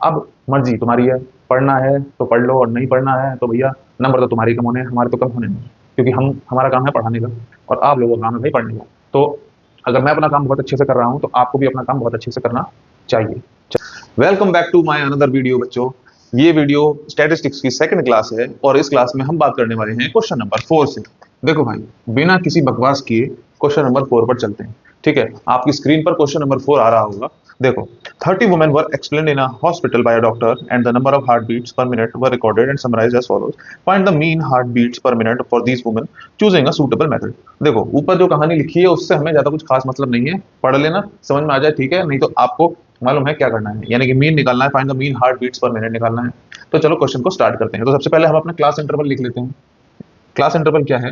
अब मर्जी तुम्हारी है, पढ़ना है तो पढ़ लो और नहीं पढ़ना है तो भैया नंबर तो तुम्हारे कम होने हैं, हमारे तो कम होने हैं, क्योंकि हमारा काम है पढ़ाने का और आप लोगों का काम है भाई पढ़ने का। तो अगर मैं अपना काम बहुत अच्छे से कर रहा हूँ तो आपको भी अपना काम बहुत अच्छे से करना चाहिए। Welcome back to my another video बच्चों। ये वीडियो स्टैटिस्टिक्स की सेकंड क्लास है और इस क्लास में हम बात करने वाले हैं क्वेश्चन नंबर 4 से। देखो भाई, बिना किसी बकवास किए क्वेश्चन नंबर 4 पर चलते हैं। ठीक है, आपकी स्क्रीन पर क्वेश्चन नंबर 4 आ रहा होगा। देखो, 30 women were explained in a hospital by a doctor and the number of heart beats per minute were recorded and summarised as follows. Find the mean heart beats per minute for these women, choosing a suitable method. देखो, ऊपर जो कहानी लिखी है उससे हमें ज्यादा कुछ खास मतलब नहीं है, पढ़ लेना, समझ में आ जाए ठीक है, नहीं तो आपको मालूम है क्या करना है, यानी कि मीन निकालना है, find the mean heart beats per minute निकालना है। तो चलो क्वेश्चन को स्टार्ट करते हैं। तो सबसे पहले हम अपना क्लास इंटरवल लिख लेते हैं। क्लास इंटरवल क्या है?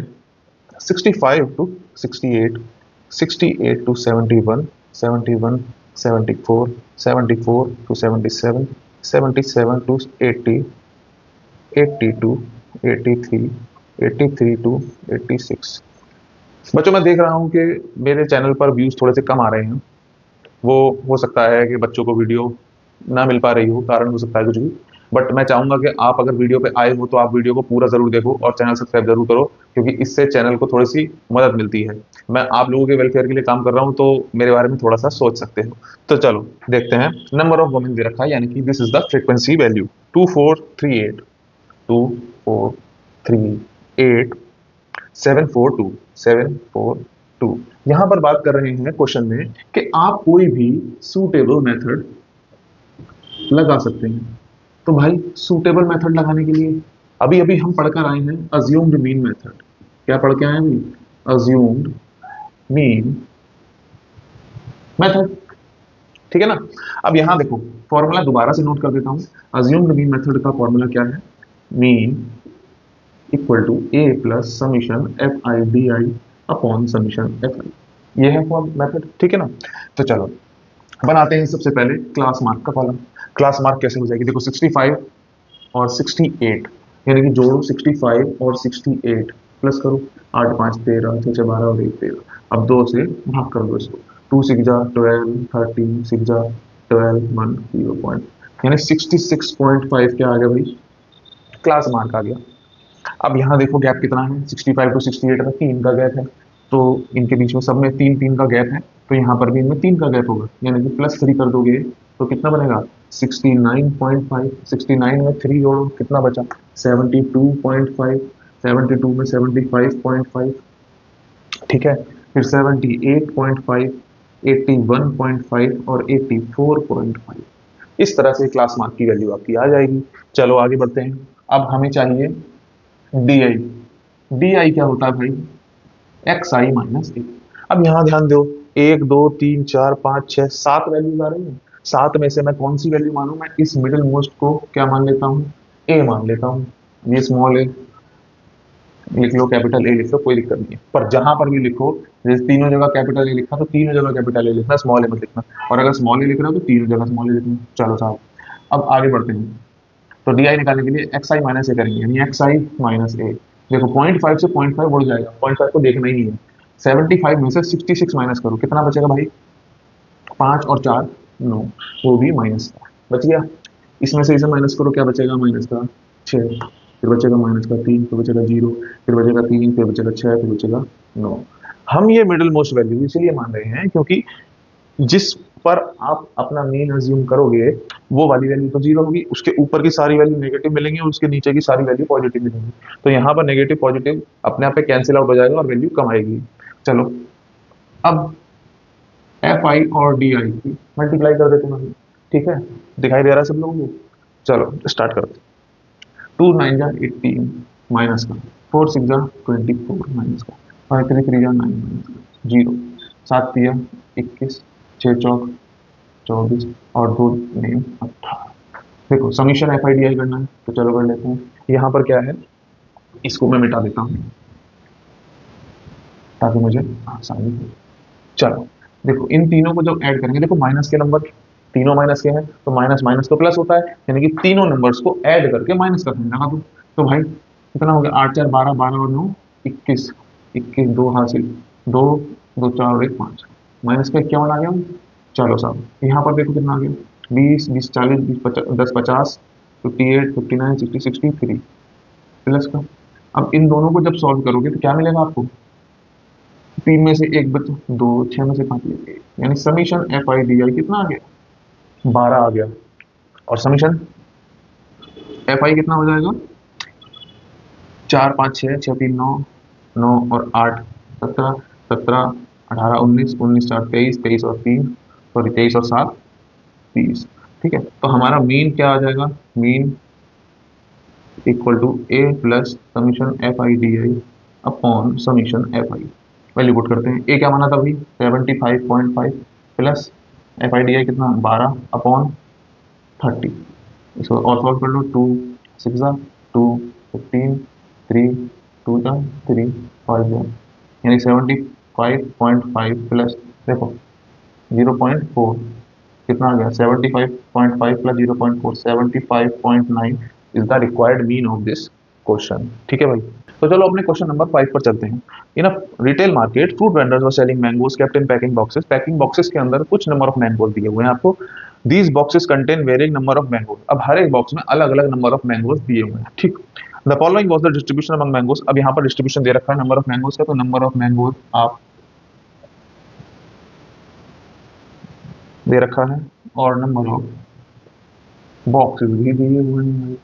65 to 68, 68 to 71, 71 74, 74 to 77, 77 to 80, 80 to 83, 83 to 86। बच्चों, मैं देख रहा हूँ कि मेरे चैनल पर व्यूज थोड़े से कम आ रहे हैं। वो हो सकता है कि बच्चों को वीडियो ना मिल पा रही हो, कारण हो सकता है कुछ भी। बट मैं चाहूंगा कि आप अगर वीडियो पे आए हो तो आप वीडियो को पूरा जरूर देखो और चैनल सब्सक्राइब जरूर करो, क्योंकि इससे चैनल को थोड़ी सी मदद मिलती है। मैं आप लोगों के वेलफेयर के लिए काम कर रहा हूँ, तो मेरे बारे में थोड़ा सा सोच सकते हो। तो चलो देखते हैं। नंबर ऑफ वुमेन दे रखा है, यानी कि this is the frequency value 2438, 2438, 742, 742। यहां पर बात कर रहे हैं क्वेश्चन में कि आप कोई भी सूटेबल मेथड लगा सकते हैं। तो भाई, सूटेबल मेथड लगाने के लिए अभी अभी हम पढ़कर आए हैं अज्यूम्ड मीन मेथड। क्या पढ़ के आए हैं अभी? Assumed mean method. ठीक है ना? अब यहां देखो, फॉर्मूला दोबारा से नोट कर देता हूं। अज्यूम्ड मीन मेथड का फॉर्मूला क्या है? Mean equal to A plus summation F I D I upon summation F I. ये है फॉर्म मेथड, ठीक है ना? तो चलो बनाते हैं सबसे पहले क्लास मार्क का कॉलम। क्लास मार्क कैसे हो जाएगी? देखो, 65 और 68, यानी कि जोड़ो 65 और 68 प्लस करो। 8 5 13, 6 6 12 और 1 13। अब 2 से भाग कर दो इसको। 2 6 जा 12, 13 6 जा 12, 1 0 पॉइंट, यानी 66.5 क्या आ गया भाई? क्लास मार्क आ गया। अब यहाँ देखो गैप कितना है? 65 टू 68 का 3 का गैप है, तो इनके बीच में सब में 3 3 का गैप है, तो यहाँ पर भी इनमें 3 का गैप होगा, यानी कि +3 कर दोगे तो कितना बनेगा? 69.5। 69 में 3 जोड़ो, कितना बचा? 72.5। 72 में 75.5, ठीक है। फिर 78.5, 81.5 और 84.5। इस तरह से क्लास मार्क की वैल्यू आपकी आ जाएगी। चलो आगे बढ़ते हैं। अब हमें चाहिए डी आई। डी आई क्या होता है भाई? एक्स आई माइनस ए। अब यहां ध्यान दो, 1 2 3 4 5 6 7 वैल्यूज आ रही है। 7 में से मैं कौन सी वैल्यू मानूं? मैं इस मिडिल मोस्ट को क्या मान लेता हूं? ए मान लेता हूं। ये स्मॉल ए लिख लो, कैपिटल ए लिख लो, कोई दिक्कत नहीं है। पर जहां पर भी लिखो, जैसे तीनों जगह कैपिटल ए लिखना तो तीनों जगह कैपिटल ए लिखना, स्मॉल ए मत लिखना। और अगर स्मॉल ए लिख रहा हो तो तीनों जगह स्मॉल ए लिखना। चलो साहब, अब आगे बढ़ते हैं। तो डी आई निकालने के लिए एक्स आई माइनस ए करेंगे, यानी एक्स आई माइनस ए। देखो, 0.5 से 0.5 बढ़ जाएगा, 0.5 को देखना ही नहीं है। 75 में से 66 माइनस करो, कितना बचेगा भाई? 5 और 4 9, वो भी माइनस का बच गया। इसमें से इसे माइनस करो, क्या बचेगा? माइनस का 6, फिर बचेगा माइनस का 3, फिर बचेगा 0, फिर बचेगा 3, फिर बचेगा 6, फिर बचेगा 9। हम ये मिडिल मोस्ट वैल्यू इसीलिए मान रहे हैं क्योंकि जिस पर आप अपना मीन अज्यूम करोगे वो वाली वैल्यू तो 0 होगी, उसके ऊपर की सारी वैल्यू नेगेटिव मिलेंगी और उसके नीचे की सारी वैल्यू पॉजिटिव मिलेंगी। तो यहाँ पर नेगेटिव पॉजिटिव अपने आप पे कैंसिल आउट हो जाएगा और वैल्यू कम आएगी। चलो, अब एफ आई और डी आई की मल्टीप्लाई कर देते हैं। ठीक है, दिखाई दे रहा है सब लोगों को? चलो स्टार्ट करते हैं। 2 9 जा 18 माइनस का, 4 6 जा 24 माइनस का, 5 3 3 जा 9 माइनस का 0, 7 3 21, 6 चौक 24 और 2 9 18। देखो, समीशन एफ आई डी आई करना है, तो चलो कर लेते हैं। यहाँ पर क्या है, इसको मैं मिटा देता हूँ ताकि मुझे आसानी हो। चलो देखो, इन तीनों को जब ऐड करेंगे, देखो माइनस के नंबर तीनों माइनस के हैं, तो माइनस माइनस तो प्लस होता है, यानी कि तीनों नंबर्स को ऐड करके माइनस का साइन लगा दो। तो भाई कितना हो गया? 8 4 12, 12 और 9 21, 21 2 हासिल, 2 2 4 और 1 5, माइनस का 51 आ गया। चलो साहब, यहाँ पर देखो कितना आ गया? 20 20 40 20 10 50 58 59 60 63 प्लस का। अब इन दोनों को जब सॉल्व करोगे तो क्या मिलेगा आपको, 3 में से एक बचा, 2, 6 में से 5 यानी summation F I D I कितना आ गया, 12 आ गया। और समीशन एफ आई कितना हो जाएगा, 4 5 6 6 3 9 9 और 8 17 17 18 19 19 4 23 23 और 3 सॉरी 23 और 7 30। ठीक है, तो हमारा मीन क्या आ जाएगा, mean equal to A plus summation F I D I upon summation F I. Value put करते हैं, ए क्या माना था भाई 75.5 plus F I D I कितना 12 अपॉन 30। इसको और सॉल्व कर लो, 2 6 2 15 3 2 3 5 यानी 75.5 प्लस देखो 0.4 कितना आ गया, 75.5 plus 0.4 75.9 is the required mean of this question. ठीक है भाई, तो चलो अपने क्वेश्चन नंबर 5 पर चलते हैं। In a retail market fruit vendors were selling mangoes kept in packing boxes के अंदर कुछ नंबर ऑफ मैंगोज दिए हुए हैं आपको। These boxes contain varying number of mangoes, अब हर एक बॉक्स में अलग अलग नंबर ऑफ मैंगोज दिए हुए हैं। ठीक, the following was the distribution among mangoes. अब यहाँ पर डिस्ट्रीब्यूशन दे रखा है नंबर ऑफ मैंगोज का, तो नंबर ऑफ मैंगोज आप दे रखा है और नंबर ऑफ बॉक्सेस भी दिए हुए हैं।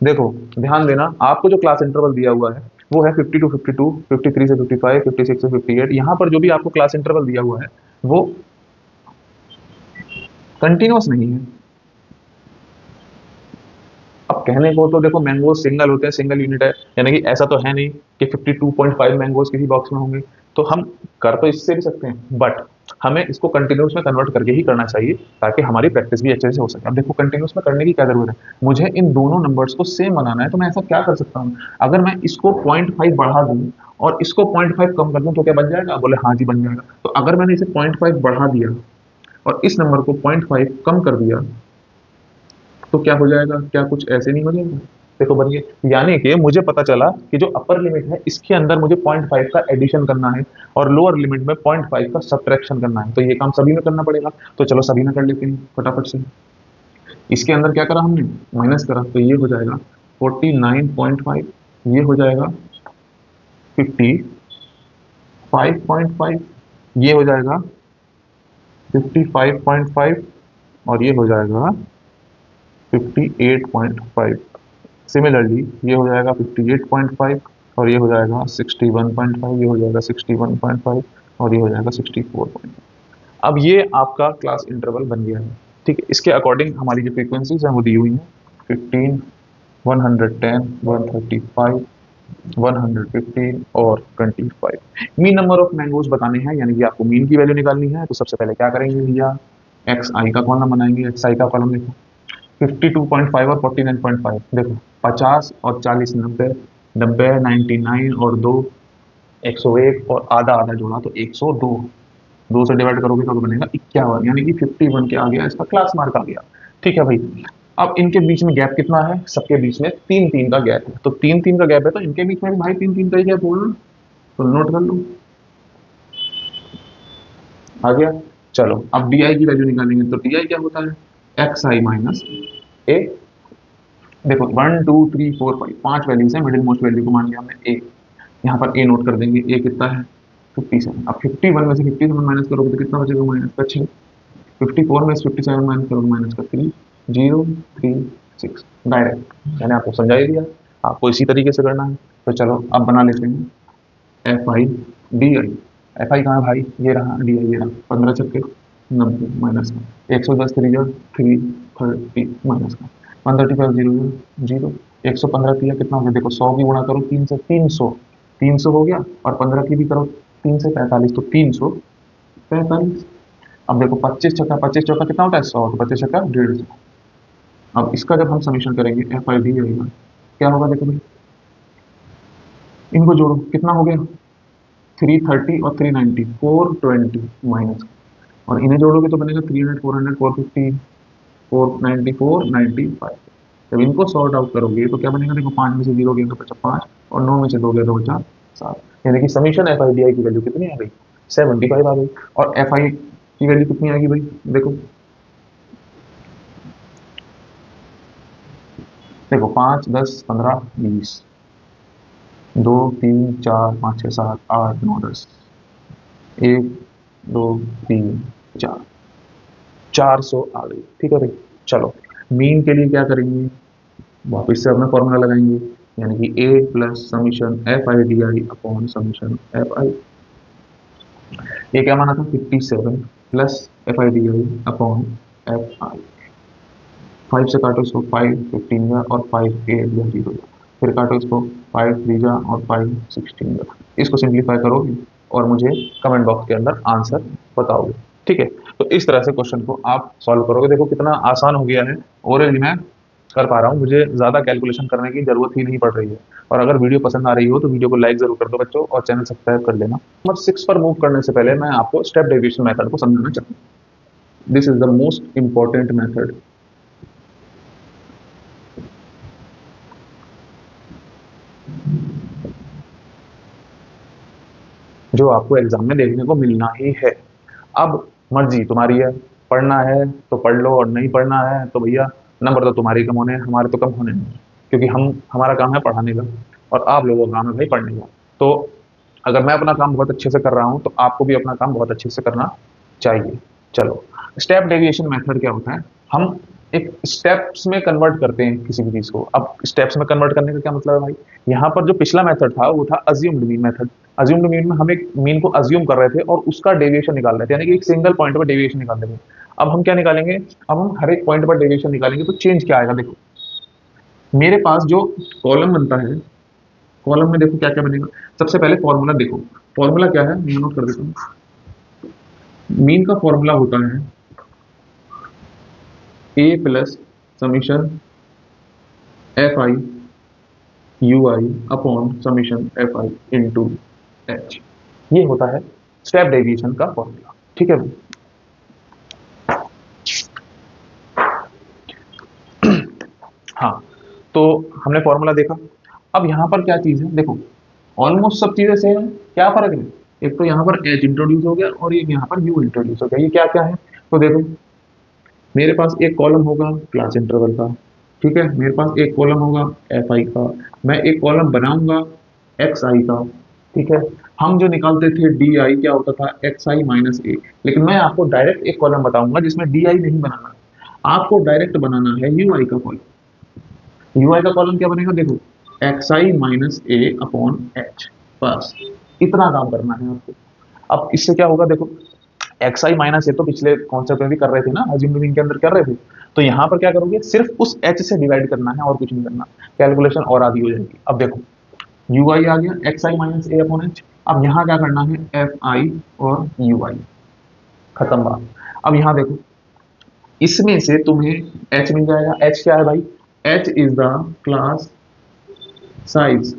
देखो ध्यान देना, आपको जो क्लास इंटरवल दिया हुआ है वो है 50 टू 52, 53 से 55, 56 से 58। यहाँ पर जो भी आपको क्लास इंटरवल दिया हुआ है वो कंटिन्यूस नहीं है। अब कहने को तो देखो मैंगोज सिंगल होते हैं, सिंगल यूनिट है, यानी कि ऐसा तो है नहीं कि 52.5 मैंगोज किसी बॉक्स में होंगे, तो हम कर तो इससे भी सकते हैं, बट हमें इसको कंटिन्यूस में कन्वर्ट करके ही करना चाहिए ताकि हमारी प्रैक्टिस भी अच्छे से हो सके। अब देखो कंटिन्यूस में करने की क्या जरूरत है, मुझे इन दोनों नंबर्स को सेम बनाना है, तो मैं ऐसा क्या कर सकता हूँ, अगर मैं इसको 0.5 बढ़ा दूं और इसको 0.5 कम कर दूं तो क्या बन जाएगा, बोले हाँ जी बन जाएगा। तो अगर मैंने इसे 0.5 बढ़ा दिया और इस नंबर को 0.5 कम कर दिया तो क्या हो जाएगा, क्या कुछ ऐसे नहीं हो जाएगा, देखो बन गया। यानी कि मुझे पता चला कि जो अपर लिमिट है इसके अंदर मुझे 0.5 का एडिशन करना है और लोअर लिमिट में 0.5 का सब्ट्रैक्शन करना है, तो ये काम सभी में करना पड़ेगा। तो चलो सभी में कर लेते हैं फटाफट से। इसके अंदर क्या करा हमने, माइनस करा, तो ये हो जाएगा 49.5, ये हो जाएगा 55.5, ये हो जाएगा 55.5 और ये हो जाएगा 58.5। सिमिलरली ये हो जाएगा 58.5 और ये हो जाएगा 61.5, ये हो जाएगा 61.5 और ये हो जाएगा 64.5। अब ये आपका क्लास इंटरवल बन गया है। ठीक है, इसके अकॉर्डिंग हमारी जो फ्रीक्वेंसीज हैं वो दी हुई हैं 15, 110, 135, 115 और 25। मीन नंबर ऑफ मैंगोज बताने हैं, यानी कि आपको मीन की वैल्यू निकालनी है, तो सबसे पहले क्या करेंगे भैया, एक्स आई का कॉलम बनाएंगे। एक्स आई का कॉलम देखो 52.5 और 49.5, देखो 50 और 40 90, 90 99 और 2 101 और आधा आधा जोड़ा तो 102, 2 से डिवाइड करोगे तो बनेगा 51, यानी कि 51 के आ गया, इसका क्लास मार्क आ गया। ठीक है भाई, अब इनके बीच में गैप कितना है, सबके बीच में 3 3 का गैप है, तो 3 3 का गैप है तो इनके बीच में भी भाई 3 3 का ही गैप होगा, तो नोट कर लो, आ गया। चलो अब डी आई की वैल्यू निकालेंगे, तो डी आई क्या होता है, एक्स आई माइनस ए। देखो 1 2 3 4 5 5 वैल्यूज है, मिडिल मोस्ट वैल्यू को मान लिया हमने ए, यहाँ पर ए नोट कर देंगे। ए कितना है 57। अब 51 में से 57 माइनस करोगे तो कितना बचेगा, माइनस का 6। 54 में से 57 माइनस करोगे माइनस का 3, 0 3 6। डायरेक्ट मैंने आपको समझा ही दिया, आपको इसी तरीके से करना है। तो चलो अब बना लेते हैं F I D I. F आई कहाँ है भाई, ये रहा, डी आई ये रहा, 15 छक्के 90 माइनस का 110 330 माइनस का 135 0 0 115 किया कितना हो गया, देखो 100 की गुणा करो 3 से 300, 300 हो गया, और 15 की भी करो 3 से 45, तो 345। अब देखो 25 छक्का 25 चौका कितना होता है 100, तो 25 छक्का 150। अब इसका जब हम समीशन करेंगे एफ आई डी आएगा, क्या होगा देखो भाई, इनको जोड़ो कितना हो गया 330 और 390 420 माइनस, और इन्हें जोड़ोगे तो बनेगा 300 400 450 494 95। जब इनको सॉर्ट आउट करोगे तो क्या बनेगा, देखो 5 में से 0 गया तो बचा 5 और 9 में से 2 गया तो बचा 7, यानी कि समीशन एफ आई डी आई की वैल्यू कितनी आ गई 75 आ गई। और एफ आई की वैल्यू कितनी आएगी भाई, देखो देखो 5 10 15 20 2 3 4 5 6 7 8 9 10 1 2 3 4 400 आ गई। ठीक है भाई। चलो मीन के लिए क्या करेंगे, वापस से अपना फॉर्मूला लगाएंगे, यानी कि A plus summation F I D I upon summation F I. ये क्या माना था 57 plus F I D I upon F I. 5 से काटो इसको 5 15 जा और 5 8 या 0 जा, फिर काटो इसको 5 3 जा और 5 16 जा। इसको सिंप्लीफाई करोगे और मुझे कमेंट बॉक्स के अंदर आंसर बताओगे। ठीक है, तो इस तरह से क्वेश्चन को आप सॉल्व करोगे। देखो कितना आसान हो गया है, ओरली मैं कर पा रहा हूँ, मुझे ज़्यादा कैलकुलेशन करने की जरूरत ही नहीं पड़ रही है। और अगर वीडियो पसंद आ रही हो तो वीडियो को लाइक जरूर कर दो बच्चों, और चैनल सब्सक्राइब कर लेना। नंबर 6 पर मूव करने से पहले मैं आपको स्टेप डेविएशन मेथड को समझाना चाहता हूँ। This is the most important method. जो आपको एग्जाम में देखने को मिलना ही है। अब मर्जी तुम्हारी है, पढ़ना है तो पढ़ लो और नहीं पढ़ना है तो भैया नंबर तो तुम्हारे कम होने हैं, हमारे तो कम होने हैं, क्योंकि हम हमारा काम है पढ़ाने का और आप लोगों का काम है भाई पढ़ने का। तो अगर मैं अपना काम बहुत अच्छे से कर रहा हूं तो आपको भी अपना काम बहुत अच्छे से करना चाहिए। चलो स्टेप डेविएशन मेथड क्या होता है, हम एक स्टेप्स में कन्वर्ट करते हैं किसी भी चीज को। अब स्टेप्स में कन्वर्ट करने का क्या मतलब है भाई, यहाँ पर जो पिछला मेथड था वो था assumed mean method. Assumed mean में हम एक मीन को अज्यूम कर रहे थे और उसका डेविएशन निकाल रहे थे, यानी कि एक सिंगल पॉइंट पर डेविएशन निकाल रहे थे। अब हम क्या निकालेंगे, अब हम हर एक पॉइंट पर डेविएशन निकालेंगे तो चेंज क्या आएगा। देखो मेरे पास जो कॉलम बनता है, कॉलम में देखो क्या क्या बनेगा। सबसे पहले फॉर्मूला देखो, फॉर्मूला क्या है मैं नोट कर देता हूँ। मीन का फॉर्मूला होता है A plus summation F I U I upon summation F I into H. ये होता है स्टेप डेविएशन का फॉर्मूला। ठीक है, हाँ तो हमने फॉर्मूला देखा। अब यहाँ पर क्या चीज है, देखो ऑलमोस्ट सब चीजें सेम है, क्या फर्क है, एक तो यहाँ पर एच इंट्रोड्यूस हो गया और एक यहाँ पर यू इंट्रोड्यूस हो गया। ये क्या क्या है, तो देखो मेरे पास एक कॉलम होगा क्लास इंटरवल का, ठीक है, मेरे पास एक कॉलम होगा एफ आई का, मैं एक कॉलम बनाऊंगा एक्स आई का। ठीक है, हम जो निकालते थे डी आई क्या होता था एक्स आई माइनस ए, लेकिन मैं आपको डायरेक्ट एक कॉलम बताऊंगा जिसमें डी आई नहीं बनाना है, आपको डायरेक्ट बनाना है यू आई का कॉलम। यू आई का कॉलम क्या बनेगा, देखो x I minus A upon H, बस इतना काम करना है आपको। अब इससे क्या होगा, देखो एक्स आई माइनस ए तो पिछले कॉन्सेप्ट में भी कर रहे थे ना, अज्यूम्ड मीन के अंदर कर रहे थे। तो यहाँ पर क्या करोगे, सिर्फ उस एच से डिवाइड करना है और कुछ नहीं करना, कैलकुलेशन और आधी हो जाएगी। अब देखो यू आई आ गया x I minus A upon H. अब यहाँ क्या करना है एफ आई और यू आई, खत्म बात। अब यहाँ देखो इसमें से तुम्हें एच मिल जाएगा। एच क्या है भाई, H is the class size,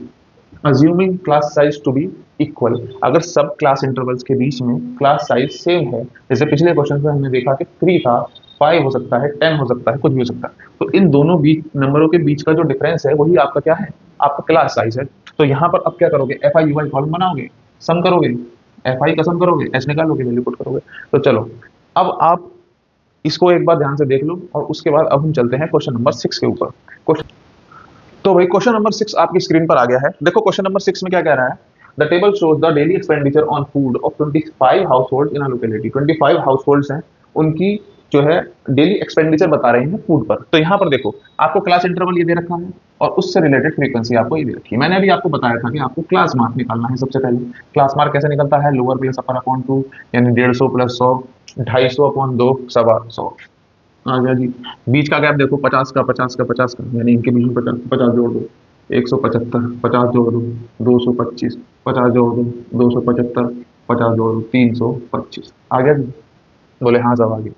assuming class size to be equal. अगर सब क्लास इंटरवल्स के बीच में क्लास साइज सेम है, जैसे पिछले क्वेश्चन में हमने देखा कि 3 था, 5 हो सकता है, 10 हो सकता है, कुछ भी हो सकता है, तो इन दोनों बीच नंबरों के बीच का जो डिफरेंस है वही आपका क्या है, आपका क्लास साइज है। तो यहाँ पर अब क्या करोगे, F I U I column बनाओगे, सम करोगे, एफ आई का सम करोगे, एच निकालोगे, वैल्यू पुट करोगे। तो चलो अब आप इसको एक बार ध्यान से देख लो और उसके बाद अब हम चलते हैं क्वेश्चन नंबर 6 के ऊपर। तो भाई क्वेश्चन नंबर 6 आपकी स्क्रीन पर आ गया है। देखो क्वेश्चन नंबर 6 में क्या कह रहा है, the table shows the daily expenditure on food of 25 households in a locality. 25 households हैं, उनकी जो है डेली एक्सपेंडिचर बता रहे हैं फूड पर। तो यहाँ पर देखो आपको क्लास इंटरवल ये दे रखा है और उससे रिलेटेड फ्रीक्वेंसी आपको ये दे रखी है। मैंने अभी आपको बताया था कि आपको क्लास मार्क निकालना है। सबसे पहले क्लास मार्क कैसे निकलता है, लोअर प्लस अपर अपॉन 2, यानी 150 प्लस 100, 250 अपॉन 2, 125। आ गया जी। बीच का गैप देखो 50 का 50 का 50 का, यानी इनके बीच में 50 50 जोड़ दो, 175, 50 जोड़ दो 225, 50 जोड़ दो 275, 50 जोड़ दो 325। आ गया जी, बोले हाँ सब आ गया।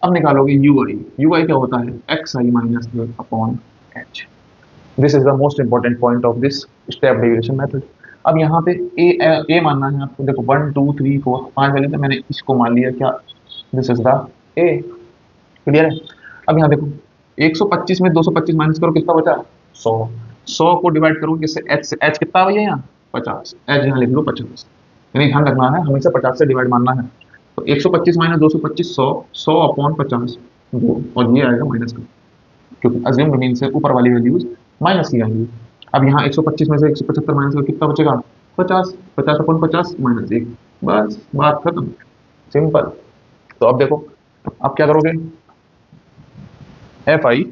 अब निकालोगे यू आई। यू आई क्या होता है, x I minus upon H. This is the most important point of this step derivation method. अब यहाँ पे ए मानना है आपको। देखो 1 2 3 4 5 वैल्यू, मैंने इसको मान लिया क्या, this is the A. Clear है। अब यहाँ देखो 125 में 225 माइनस करो, कितना बचा 100। 100 को डिवाइड करो किससे, एच से। एच कितना भैया यहाँ 50, एच यहाँ लिख लो 50, यानी ध्यान रखना है हमेशा 50 से डिवाइड मानना है। तो 125 माइनस 225 100, 100 अपॉन 50 2, और ये आएगा माइनस का। क्योंकि अज्यूम्ड मीन से ऊपर वाली वैल्यूज माइनस की जाएंगी। अब यहाँ 125 में से 175 माइनस कर कितना बचेगा? 50। 50 अपन 50 माइनस 1, बस बात खत्म, सिंपल। तो अब देखो, अब क्या करोगे? F I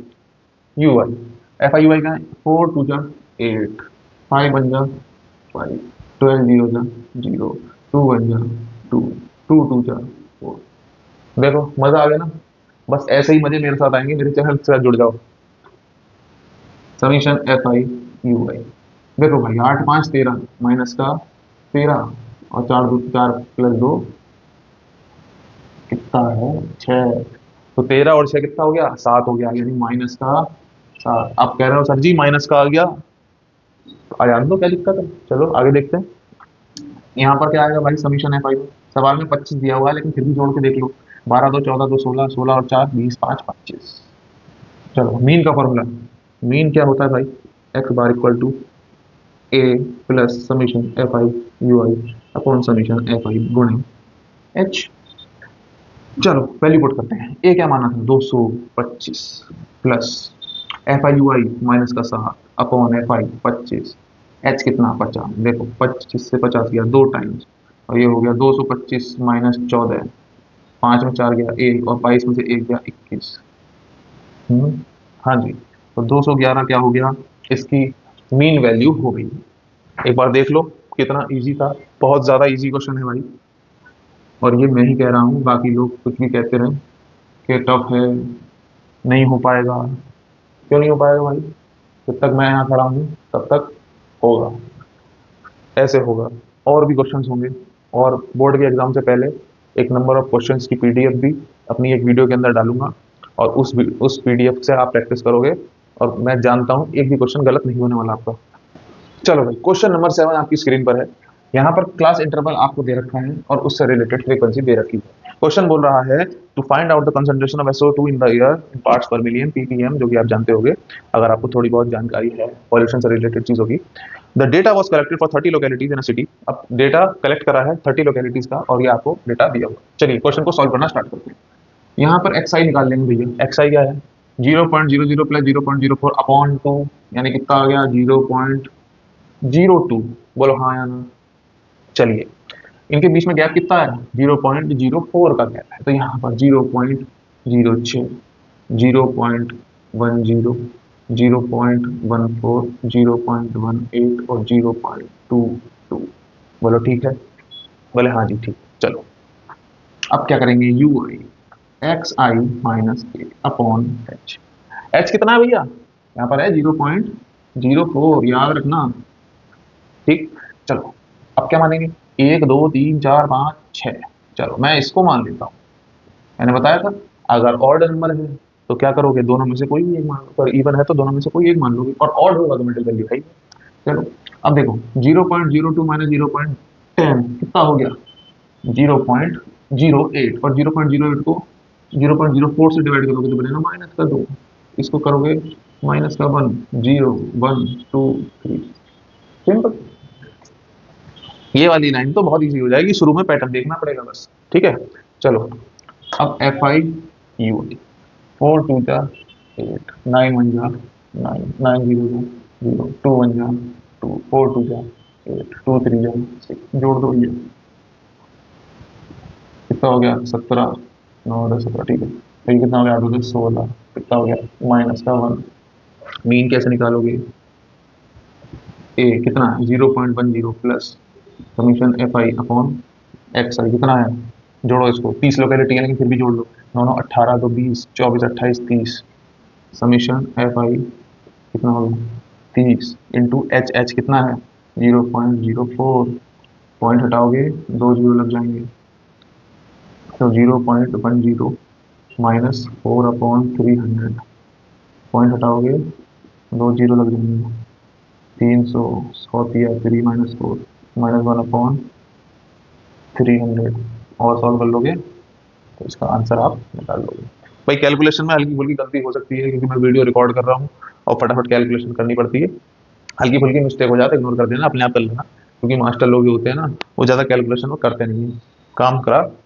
U I, F I U I का है 4 टू जा 8, 5 वन जा 5, 12 जीरो जा 0, 2 वन जा 2, 2 टू जा 4। देखो मजा आ गया ना। बस ऐसे ही मजे मेरे साथ आएंगे, मेरे चैनल के साथ जुड़ जाओ। समीशन एफ आई यू आई। देखो भाई 8 5 13 माइनस का 13 और 4 2 4 प्लस 2 कितना है? 6। तो 13 और 6 कितना हो गया? 7 हो गया, यानी माइनस का 7। आप कह रहे हो सर जी माइनस का आ गया, तो आ जान दो, क्या दिक्कत है। चलो आगे देखते हैं। यहाँ पर क्या आएगा भाई? समीशन एफ आई। सवाल में 25 दिया हुआ है, लेकिन फिर भी जोड़ के देख लो। 12 2 14 2 16, 16 और 4 20, 5 25। चलो मीन का फॉर्मूला। मीन क्या होता है भाई? X bar equal to A plus summation F I U I upon summation F I गुणे एच। चलो वैल्यू पुट करते हैं। ए क्या माना था? 225 plus F I U I minus का 7 अपॉन एफ आई 25। एच कितना? 50। देखो 25 से 50 गया 2 टाइम्स, और ये हो गया 225 माइनस 14। 5 में 4 गया 1, और 22 में से 1 गया 21। हाँ जी। तो 211 क्या हो गया? इसकी मीन वैल्यू हो गई। एक बार देख लो कितना इजी था। बहुत ज्यादा इजी क्वेश्चन है भाई, और ये मैं ही कह रहा हूँ, बाकी लोग कुछ भी कहते रहे कि टफ है, नहीं हो पाएगा। क्यों नहीं हो पाएगा भाई? जब तक मैं यहाँ खड़ा हूँ तब तक होगा, ऐसे होगा। और भी क्वेश्चंस होंगे, और बोर्ड के एग्जाम से पहले एक नंबर ऑफ क्वेश्चंस की पीडीएफ भी अपनी एक वीडियो के अंदर डालूंगा, और उस पीडीएफ से आप प्रैक्टिस करोगे, और मैं जानता हूँ एक भी क्वेश्चन गलत नहीं होने वाला आपका। चलो भाई, क्वेश्चन नंबर 7 आपकी स्क्रीन पर है। यहाँ पर क्लास इंटरवल आपको दे रखा है और उससे रिलेटेड फ्रीक्वेंसी दे रखी है। क्वेश्चन बोल रहा है to find out the concentration of SO2 in the air in parts per million ppm, जो कि आप जानते होंगे अगर आपको थोड़ी बहुत जानकारी है पॉल्यूशन से रिलेटेड चीजों की। The data was collected for 30 localities in a city. अब डेटा कलेक्ट करा है 30 लोकेलिटीज का, और ये आपको डेटा दिया हुआ। चलिए क्वेश्चन को सॉल्व करना स्टार्ट करते हैं। यहाँ पर एक्स आई निकाल लेंगे भैया। एक्स आई क्या है? 0.00 प्लस 0.04 अपॉन 2, यानी कितना आ गया? 0.02। बोलो हाँ या ना। चलिए, इनके बीच में गैप कितना है? 0.04 का गैप है, तो यहाँ पर 0.06, 0.10, 0.14, 0.18 और 0.22। बोलो ठीक है? बोले हाँ जी ठीक। चलो अब क्या करेंगे? You I X I minus A upon H. H कितना है भैया? यहाँ पर है 0.04, याद रखना। ठीक। चलो अब क्या मानेंगे? 1 2 3 4 5 6। चलो मैं इसको मान लेता हूँ। मैंने बताया था अगर ऑड नंबर है तो क्या करोगे? दोनों में से कोई भी एक मान लो। अगर इवन है तो दोनों में से कोई एक मान लोगे, और ऑड होगा तो मिडिल वैल्यू है ही। चलो अब देखो 0.02 माइनस 0.10 कितना हो गया? 0.08, और 0.08 को 0.04 से डिवाइड करोगे तो बनेगा माइनस का 2। इसको करोगे माइनस का 1, 0 1 2 3। सिंपल। ये वाली लाइन तो बहुत इजी हो जाएगी, शुरू में पैटर्न देखना पड़ेगा बस। ठीक है। चलो अब एफ आई यू आई 4 2 जा 8, 9 1 जा 9, 9 0 जा 0, 2 1 जा 2, 4 2 जा 8, 2 3 जा 6। जोड़ दो ये, कितना हो गया? 17 9 10 17। ठीक है, तो ये कितना हो गया? 8 10 16। कितना हो गया? माइनस का 1। मीन कैसे निकालोगे? ए कितना है? 0.10 plus summation F I upon X I कितना है? जोड़ो इसको, 30 लोकेलिटी है लेकिन फिर भी जोड़ लो। 9 9 18 2 20 24 28 30। समीशन एफ आई कितना होगा? 30 इंटू एच। एच कितना है? 0.04। पॉइंट हटाओगे 2 जीरो लग जाएंगे, तो 0.10 माइनस 4 अपॉन 300। पॉइंट हटाओगे 2 जीरो लग जाएंगे, 300 100 3 माइनस 4 माइनस 1 अपॉन 300। और सॉल्व कर लोगे तो इसका आंसर आप निकाल लोगे। भाई कैलकुलेशन में हल्की फुल्की गलती हो सकती है, क्योंकि मैं वीडियो रिकॉर्ड कर रहा हूँ और फटाफट कैलकुलेशन करनी पड़ती है। हल्की फुल्की मिस्टेक हो जाता है, इग्नोर कर देना, अपने आप कर लेना, क्योंकि मास्टर लोग जो होते हैं ना वो ज़्यादा कैलकुलेशन वो करते नहीं है। काम खराब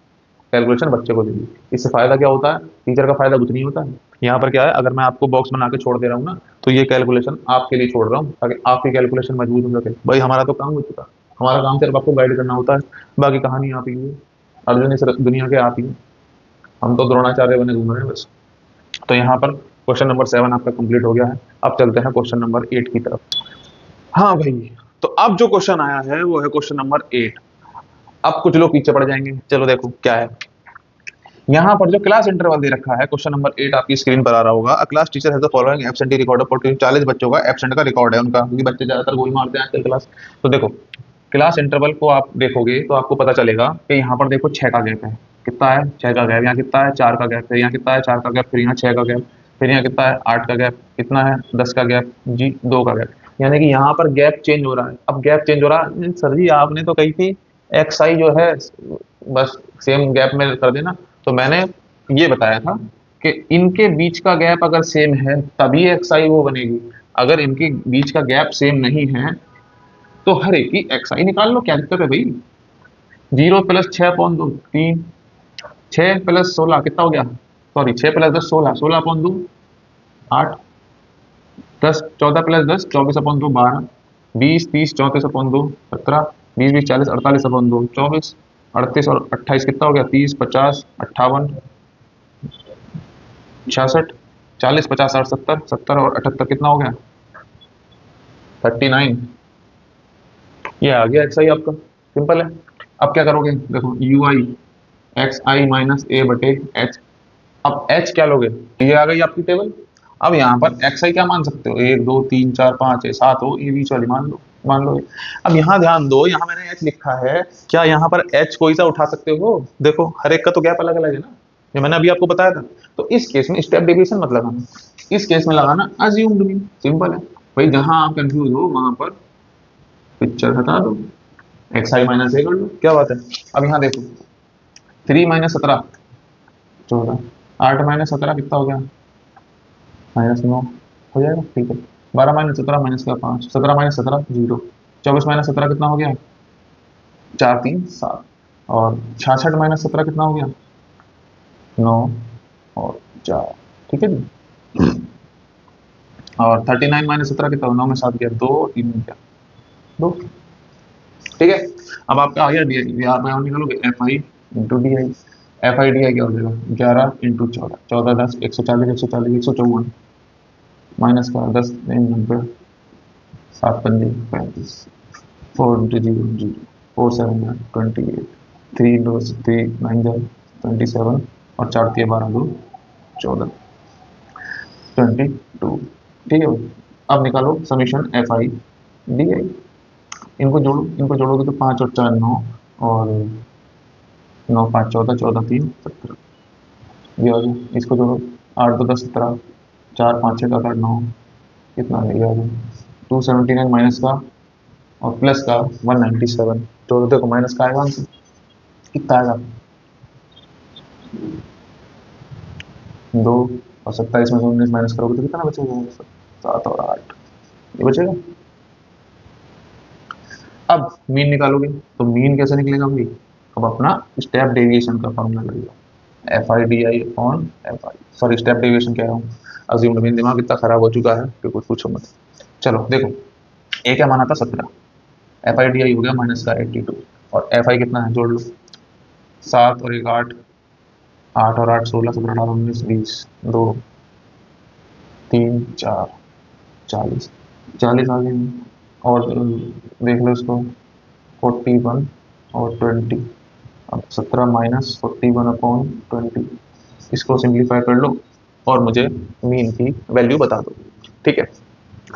कैलकुलेशन बच्चे को दे दी। इससे फायदा क्या होता है, टीचर का फायदा कुछ नहीं होता है। यहाँ पर क्या है, अगर मैं आपको बॉक्स बना के छोड़ दे रहा हूँ ना, तो ये कैलकुलेशन आपके लिए छोड़ रहा हूँ ताकि आपकी कैलकुलेशन मजबूत हो सके। भाई हमारा तो काम हो चुका, हमारा काम सिर्फ आपको गाइड करना होता है, बाकी कहानी आप ही है, अर्जुन इस दुनिया के आप ही हैं। हम तो द्रोणाचार्य बने घूम रहे हैं बस। तो यहाँ पर क्वेश्चन नंबर 7 आपका कंप्लीट हो गया है। अब चलते हैं क्वेश्चन नंबर 8 की तरफ। हाँ भाई, तो अब जो क्वेश्चन आया है वो है क्वेश्चन नंबर 8। अब कुछ लोग पीछे पड़ जाएंगे, चलो देखो क्या है। यहाँ पर जो क्लास इंटरवल दे रखा है, क्वेश्चन नंबर 8 आपकी स्क्रीन पर आ रहा होगा। अ class teacher has the following absentee record of 40 बच्चों का एब्सेंट का रिकॉर्ड है उनका, क्योंकि बच्चे ज्यादातर वही मारते हैं आजकल क्लास। तो देखो क्लास इंटरवल को आप देखोगे तो आपको पता चलेगा कि यहाँ पर देखो 6 का गैप है। कितना है, 6 का गैप। यहाँ कितना है, 4 का गैप। फिर यहाँ कितना है, 4 का गैप। फिर यहाँ 6 का गैप। फिर यहाँ कितना है, 8 का गैप। कितना है, 10 का गैप जी, 2 का गैप। यानी कि यहाँ पर गैप चेंज हो रहा है। अब गैप चेंज हो रहा है, सर जी आपने तो कही थी एक्स आई जो है बस सेम गैप में कर देना। तो मैंने ये बताया था कि इनके बीच का गैप अगर सेम है तभी एक्स आई वो बनेगी। अगर इनके बीच का गैप सेम नहीं है तो हर एक की एक्स आई निकाल लो, क्या दिक्कत है भाई। 0 + 6/2 3, 6 + 16 कितना हो गया, सॉरी 6 + 10 16, 16/2 8, 10 14 + 10 24/2 12, 20 30 34/2 17, 20 20 40 48/2 24, 38 और 28 कितना हो गया, 30 50 58 66, 40 50 60 70, 70 और 78 कितना हो गया, 39। ये आ गया एक्स आई आपका, सिंपल है। अब क्या करोगे, देखो U I X I minus A बटे एच। अब एच क्या लोगे, ये आ गई आपकी टेबल। अब यहाँ पर एक्स आई क्या मान सकते हो, 1 2 3 4 5 है 7 हो, ये बीच वाली मान लो, मान लो। अब यहाँ ध्यान दो, यहाँ मैंने एच लिखा है, क्या यहाँ पर एच कोई सा उठा सकते हो, देखो हर एक का तो गैप अलग अलग है ना, ये मैंने अभी आपको बताया था। तो इस केस में स्टेप डेविएशन मत लगाना, इस केस में लगाना अज्यूम्ड मीन, सिंपल है। भाई जहां आप कंफ्यूज हो वहां पर पिक्चर हटा दो, एक्स आई माइनस ए कर लो, क्या बात है। अब यहाँ देखो 3 - 17 14, 8 - 17 कितना हो गया, -9 हो जाएगा, ठीक है। 12 - 17 माइनस का 5, 17 - 17 0, 24 - 17 कितना हो गया, 4 3 7, और 66 - 17 कितना हो गया, 9 और 4, ठीक है जी। और 39 - 17 कितना हुआ, 9 में 7 गया, 2 3 में क्या, 2, ठीक है। अब आपका आ गया डी आई, आप यहाँ निकालोगे F I into D I. F I D आई क्या हो जाएगा, 11 × 14, 14 10 140 140 154, माइनस का 10 3 90, 7 पंजे 35, 4 × 0 0, 4 7 28, 3 2 3 9 27, और 4 3 12 2 14 22, ठीक है भाई। अब निकालो समीशन एफ आई डी आई। इनको जोड़ो, इनको जोड़ोगे तो 5 और 4 9, और 9 5 14, 14 3 17, ये आ गया। इसको जोड़ो, 8 2 10 17, 4 5 6 7 8 9, कितना है ये आ गया, 279 माइनस का और प्लस का 197। तो देखो माइनस का आएगा आंसर, कितना आएगा, 2, और 27 में से 19 माइनस करोगे तो कितना बचेगा, 7 और 8, ये बचेगा। अब मीन निकालोगे तो मीन कैसे निकलेगा भाई, अब अपना स्टेप डेविएशन का फॉर्मूला लगेगा, F I D I upon F I, sorry step deviation कह रहा हूँ, अज्यूम्ड मीन, दिमाग इतना खराब हो चुका है कि कुछ पूछो मत। चलो देखो, ए क्या माना था 17, एफ आई डी आई हो गया माइनस का 82, और एफ आई कितना है जोड़ लो, 7 और 1 8, 8 और 8 16 17 18 19 20, 2 3 4 40, 40 आ गए। और देख लो इसको, 41 और 20, अब 17 माइनस 41/20, इसको सिंप्लीफाई कर लो और मुझे मीन की वैल्यू बता दो, ठीक है।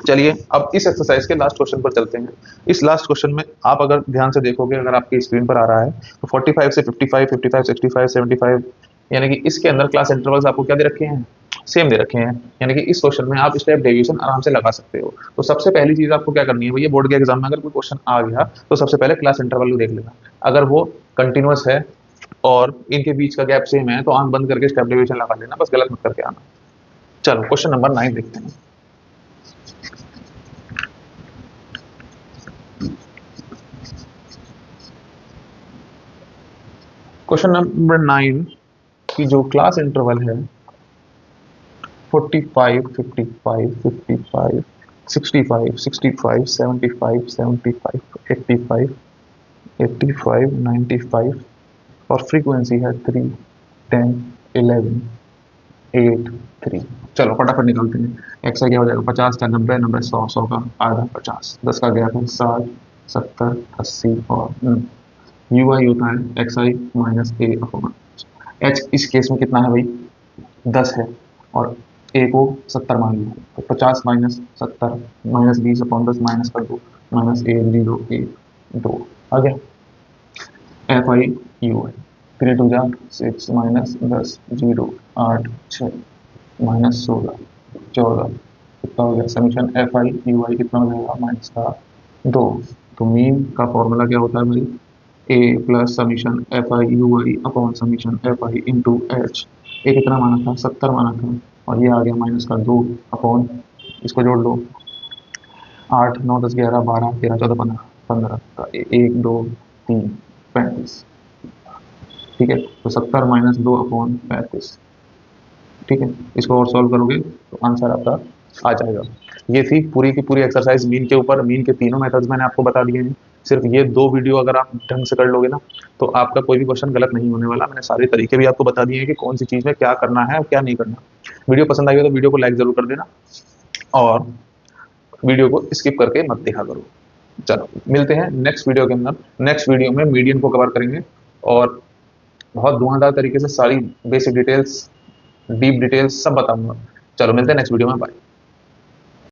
चलिए अब इस एक्सरसाइज के लास्ट क्वेश्चन पर चलते हैं। इस लास्ट क्वेश्चन में आप अगर ध्यान से देखोगे, अगर आपकी स्क्रीन पर आ रहा है तो 45 से 55 55 65 75, यानी कि इसके अंदर क्लास इंटरवल्स आपको क्या दे रखे हैं, सेम दे रखे हैं। यानी कि इस क्वेश्चन में आप स्टेप डेविएशन आराम से लगा सकते हो। तो सबसे पहली चीज आपको क्या करनी है भैया, बोर्ड के एग्जाम में अगर कोई क्वेश्चन आ गया तो सबसे पहले क्लास इंटरवल को देख लेना। अगर वो कंटिन्यूअस है और इनके बीच का गैप सेम है तो आंख बंद करके स्टेप डेविएशन लगा लेना, बस गलत मत करके आना। चलो क्वेश्चन नंबर 9 देखते हैं। क्वेश्चन नंबर 9 की जो क्लास इंटरवल है 45, 55, 55, 65, 65, 75, 75, 85, 85, 95 और फ्रीक्वेंसी है 3, 10, 11, 8, 3। चलो फटाफट निकालते हैं। एक्स आई क्या हो जाएगा 50 का 90, 90 100, 100 का आधा 50, 10 का गैप है 60, 70, 80 और यू आई होता है x I minus A upon H. इस केस में कितना है भाई 10 है और ए को 70 मान लिया, तो 50 माइनस 70 माइनस 20 अपॉन 10 माइनस कर दो, माइनस 1 0 1 2 आ गया। F I U I 3 to जा 6 माइनस 10 0 8 6 माइनस 16 14 कितना हो गया समीशन एफ आई यू आई कितना हो जाएगा माइनस का 2। तो मीन का फॉर्मूला क्या होता है भाई A plus summation F I U I upon summation F I into H. A कितना माना था 70 माना था और ये आ गया माइनस का 2 अपॉन इसको जोड़ लो 8 9 10 11 12 13 14 15 15 का 1 2 3 35। ठीक है तो 70 माइनस 2 अपॉन 35। ठीक है इसको और सॉल्व करोगे तो आंसर आपका आ जाएगा। ये थी पूरी की पूरी एक्सरसाइज मीन के ऊपर। मीन के तीनों मेथड्स मैंने आपको बता दिए हैं। सिर्फ ये 2 वीडियो अगर आप ढंग से कर लोगे ना तो आपका कोई भी क्वेश्चन गलत नहीं होने वाला। मैंने सारे तरीके भी आपको बता दिए हैं कि कौन सी चीज़ में क्या करना है और क्या नहीं करना। वीडियो पसंद आई हो तो वीडियो को लाइक जरूर कर देना और वीडियो को स्किप करके मत देखा करो। चलो मिलते हैं नेक्स्ट वीडियो के अंदर। नेक्स्ट वीडियो में मीडियन को कवर करेंगे और बहुत धुआंधार तरीके से सारी बेसिक डिटेल्स डीप डिटेल्स सब बताऊंगा। चलो मिलते हैं नेक्स्ट वीडियो में, बाय।